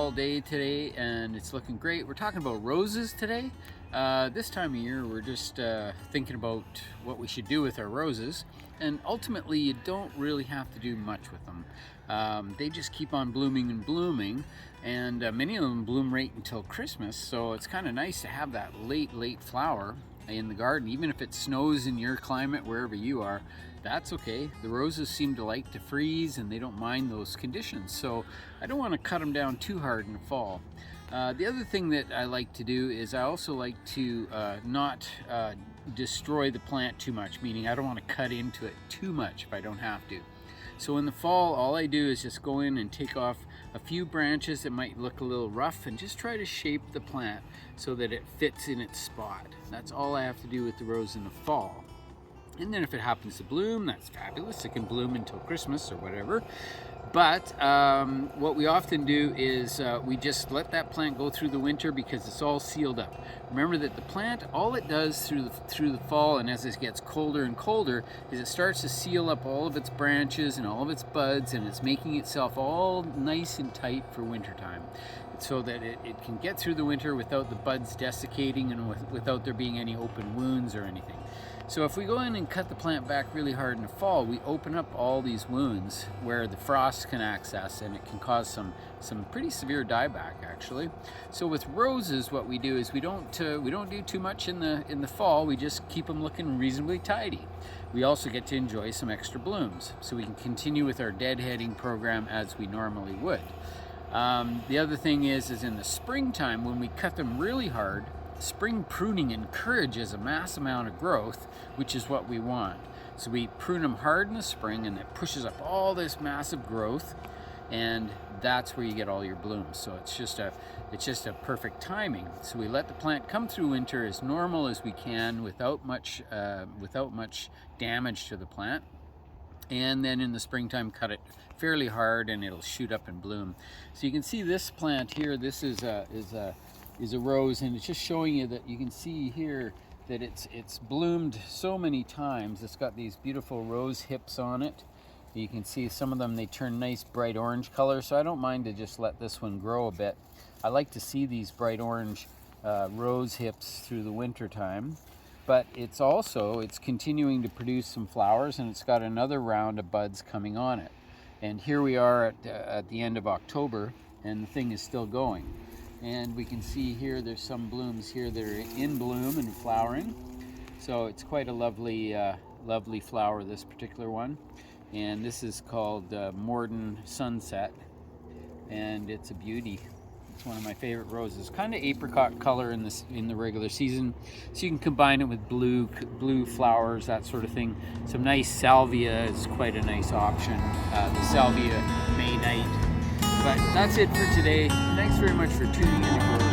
all day today and it's looking great. We're talking about roses today. This time of year we're just thinking about what we should do with our roses, and ultimately you don't really have to do much with them. They just keep on blooming and blooming, and many of them bloom right until Christmas, so it's kind of nice to have that late flower in the garden. Even if it snows in your climate, wherever you are, that's okay. The roses seem to like to freeze and they don't mind those conditions, so I don't want to cut them down too hard in the fall. The other thing that I like to do is I also like to not destroy the plant too much, meaning I don't want to cut into it too much if I don't have to. So in the fall, all I do is just go in and take off a few branches that might look a little rough and just try to shape the plant so that it fits in its spot. That's all I have to do with the rose in the fall. And then if it happens to bloom, that's fabulous. It can bloom until Christmas or whatever. But what we often do is we just let that plant go through the winter because it's all sealed up. Remember that the plant, all it does through the fall and as it gets colder and colder is it starts to seal up all of its branches and all of its buds, and it's making itself all nice and tight for wintertime, so that it can get through the winter without the buds desiccating and without there being any open wounds or anything. So if we go in and cut the plant back really hard in the fall, we open up all these wounds where the frost can access, and it can cause some pretty severe dieback actually. So with roses, what we do is we don't do too much in the fall. We just keep them looking reasonably tidy. We also get to enjoy some extra blooms, so we can continue with our deadheading program as we normally would. The other thing is in the springtime, when we cut them really hard, spring pruning encourages a mass amount of growth, which is what we want. So we prune them hard in the spring, and it pushes up all this massive growth, and that's where you get all your blooms. So it's just a perfect timing. So we let the plant come through winter as normal as we can without much damage to the plant. And then in the springtime, cut it fairly hard and it'll shoot up and bloom. So you can see this plant here, this is a rose, and it's just showing you that you can see here that it's bloomed so many times. It's got these beautiful rose hips on it. You can see some of them, they turn nice bright orange color, so I don't mind to just let this one grow a bit. I like to see these bright orange rose hips through the winter time. But it's continuing to produce some flowers, and it's got another round of buds coming on it. And here we are at the end of October, and the thing is still going. And we can see here there's some blooms here that are in bloom and flowering. So it's quite a lovely flower, this particular one. And this is called Morden Sunset, and it's a beauty. It's one of my favorite roses. Kind of apricot color in the regular season, so you can combine it with blue flowers, that sort of thing. Some nice salvia is quite a nice option. The salvia May night. But that's it for today. Thanks very much for tuning in.